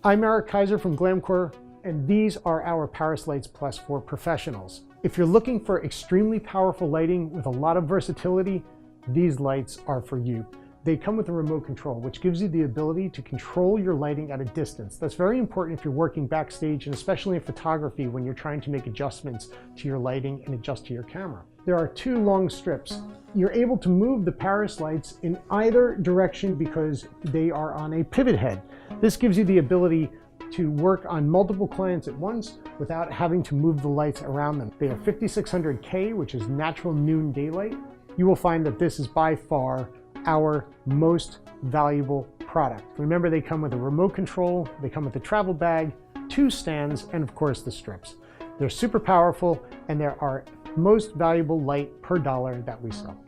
I'm Erik from Glamcor, and these are our Paris Lights Plus for professionals. If you're looking for extremely powerful lighting with a lot of versatility, these lights are for you. They come with a remote control, which gives you the ability to control your lighting at a distance. That's very important if you're working backstage, and especially in photography when you're trying to make adjustments to your lighting and adjust to your camera. There are two long strips. You're able to move the Paris lights in either direction because they are on a pivot head. This gives you the ability to work on multiple clients at once without having to move the lights around them. They are 5600K, which is natural noon daylight. You will find that this is by far our most valuable product. Remember, they come with a remote control, they come with a travel bag, 2 stands, and of course the strips. They're super powerful, and they're our most valuable light per dollar that we sell.